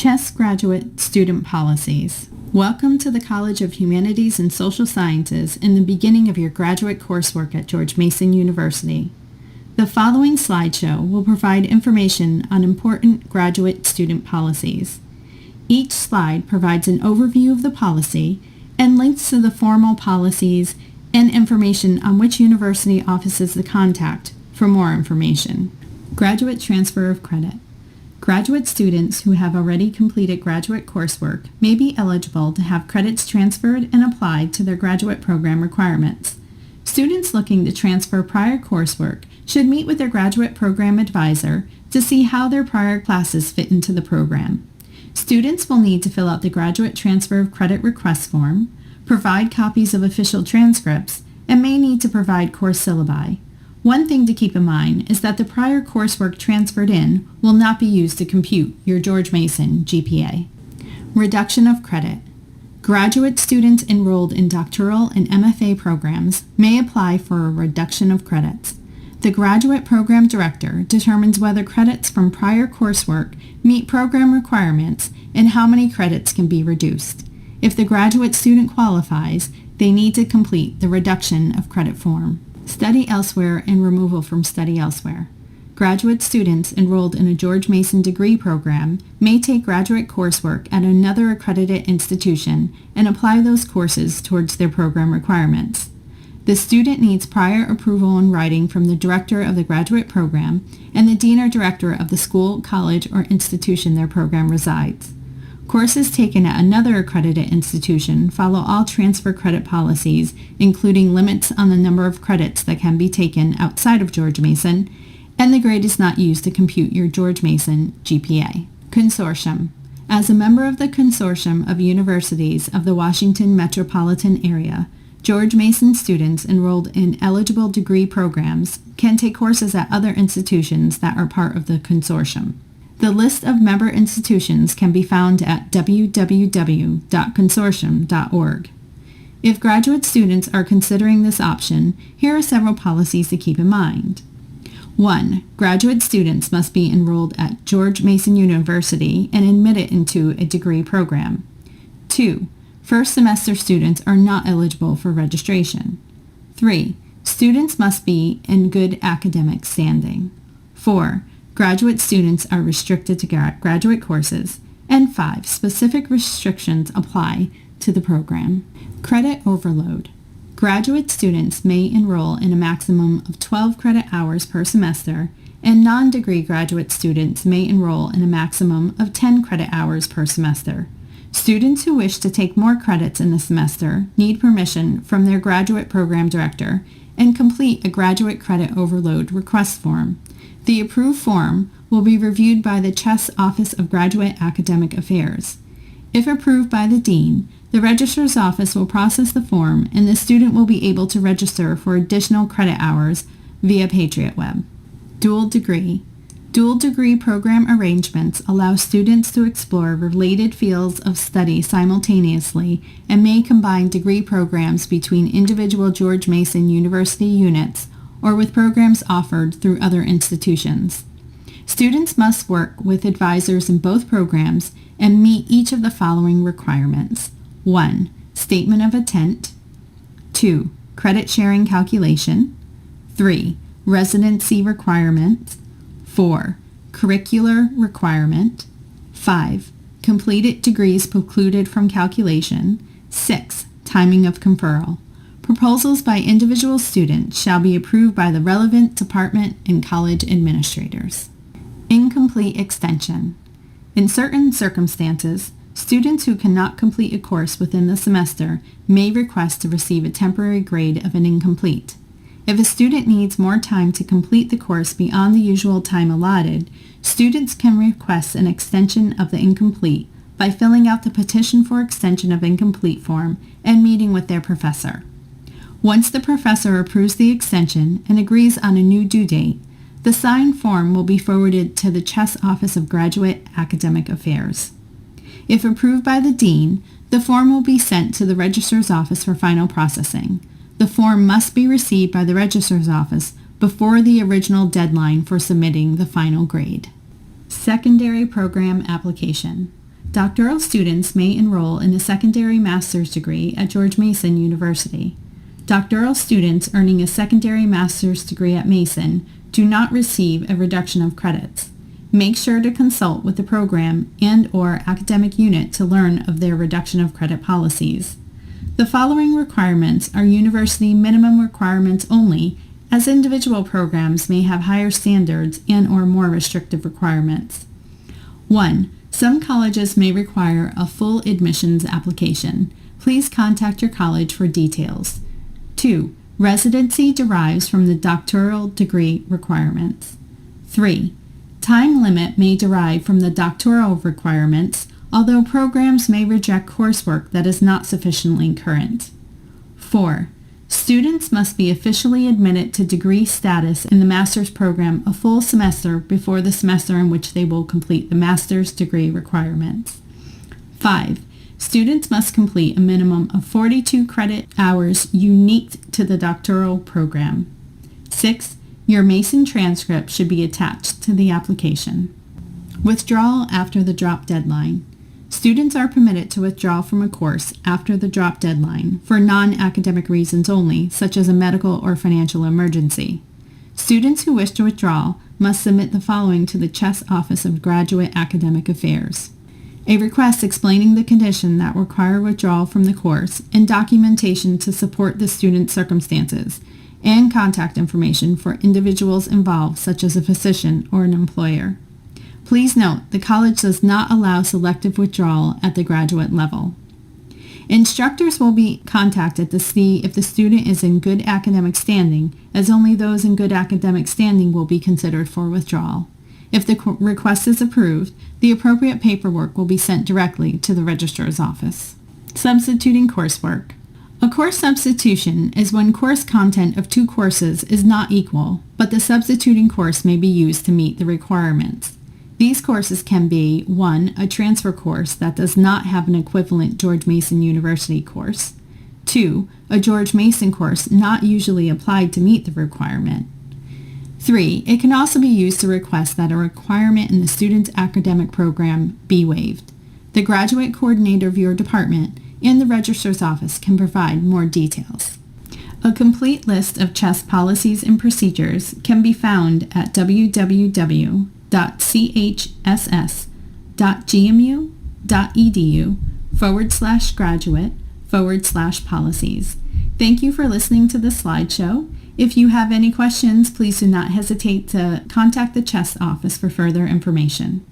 CHSS Graduate Student Policies. Welcome to the College of Humanities and Social Sciences in the beginning of your graduate coursework at George Mason University. The following slideshow will provide information on important graduate student policies. Each slide provides an overview of the policy and links to the formal policies and information on which university offices to contact for more information. Graduate transfer of credit. Graduate students who have already completed graduate coursework may be eligible to have credits transferred and applied to their graduate program requirements. Students looking to transfer prior coursework should meet with their graduate program advisor to see how their prior classes fit into the program. Students will need to fill out the Graduate Transfer of Credit Request form, provide copies of official transcripts, and may need to provide course syllabi. One thing to keep in mind is that the prior coursework transferred in will not be used to compute your George Mason GPA. Reduction of credit. Graduate students enrolled in doctoral and MFA programs may apply for a reduction of credits. The graduate program director determines whether credits from prior coursework meet program requirements and how many credits can be reduced. If the graduate student qualifies, they need to complete the reduction of credit form. Study elsewhere and removal from study elsewhere. Graduate students enrolled in a George Mason degree program may take graduate coursework at another accredited institution and apply those courses towards their program requirements. The student needs prior approval in writing from the director of the graduate program and the dean or director of the school, college, or institution their program resides. Courses taken at another accredited institution follow all transfer credit policies, including limits on the number of credits that can be taken outside of George Mason, and the grade is not used to compute your George Mason GPA. Consortium. As a member of the Consortium of Universities of the Washington metropolitan area, George Mason students enrolled in eligible degree programs can take courses at other institutions that are part of the consortium. The list of member institutions can be found at www.consortium.org. If graduate students are considering this option, here are several policies to keep in mind. 1. Graduate students must be enrolled at George Mason University and admitted into a degree program. 2. First semester students are not eligible for registration. 3. Students must be in good academic standing. 4. Graduate students are restricted to graduate courses. And 5. Specific restrictions apply to the program. Credit overload. Graduate students may enroll in a maximum of 12 credit hours per semester, and non-degree graduate students may enroll in a maximum of 10 credit hours per semester. Students who wish to take more credits in the semester need permission from their graduate program director and complete a graduate credit overload request form. The approved form will be reviewed by the CHSS Office of Graduate Academic Affairs. If approved by the dean, the registrar's office will process the form and the student will be able to register for additional credit hours via Patriot Web. Dual degree. Dual degree program arrangements allow students to explore related fields of study simultaneously and may combine degree programs between individual George Mason University units or with programs offered through other institutions. Students must work with advisors in both programs and meet each of the following requirements. 1. Statement of intent. 2. Credit sharing calculation. 3. Residency requirement. 4. Curricular requirement. 5. Completed degrees precluded from calculation. 6. Timing of conferral. Proposals by individual students shall be approved by the relevant department and college administrators. Incomplete extension. In certain circumstances, students who cannot complete a course within the semester may request to receive a temporary grade of an incomplete. If a student needs more time to complete the course beyond the usual time allotted, students can request an extension of the incomplete by filling out the petition for extension of incomplete form and meeting with their professor. Once the professor approves the extension and agrees on a new due date, the signed form will be forwarded to the CHSS Office of Graduate Academic Affairs. If approved by the dean, the form will be sent to the registrar's office for final processing. The form must be received by the registrar's office before the original deadline for submitting the final grade. Secondary program application. Doctoral students may enroll in a secondary master's degree at George Mason University. Doctoral students earning a secondary master's degree at Mason do not receive a reduction of credits. Make sure to consult with the program and/or academic unit to learn of their reduction of credit policies. The following requirements are university minimum requirements only, as individual programs may have higher standards and/or more restrictive requirements. 1. Some colleges may require a full admissions application. Please contact your college for details. 2. Residency derives from the doctoral degree requirements. 3. Time limit may derive from the doctoral requirements, although programs may reject coursework that is not sufficiently current. 4. Students must be officially admitted to degree status in the master's program a full semester before the semester in which they will complete the master's degree requirements. 5. Students must complete a minimum of 42 credit hours unique to the doctoral program. 6. Your Mason transcript should be attached to the application. Withdrawal after the drop deadline. Students are permitted to withdraw from a course after the drop deadline for non-academic reasons only, such as a medical or financial emergency. Students who wish to withdraw must submit the following to the CHSS Office of Graduate Academic Affairs: a request explaining the condition that require withdrawal from the course and documentation to support the student's circumstances, and contact information for individuals involved, such as a physician or an employer. Please note, the college does not allow selective withdrawal at the graduate level. Instructors will be contacted to see if the student is in good academic standing, as only those in good academic standing will be considered for withdrawal. If the request is approved, the appropriate paperwork will be sent directly to the registrar's office. Substituting coursework. A course substitution is when course content of two courses is not equal, but the substituting course may be used to meet the requirements. These courses can be 1. A transfer course that does not have an equivalent George Mason University course. 2. A George Mason course not usually applied to meet the requirement. 3. It can also be used to request that a requirement in the student's academic program be waived. The graduate coordinator of your department and the registrar's office can provide more details. A complete list of CHSS policies and procedures can be found at www.chss.gmu.edu/graduate/policies. Thank you for listening to the slideshow. If you have any questions, please do not hesitate to contact the CHSS office for further information.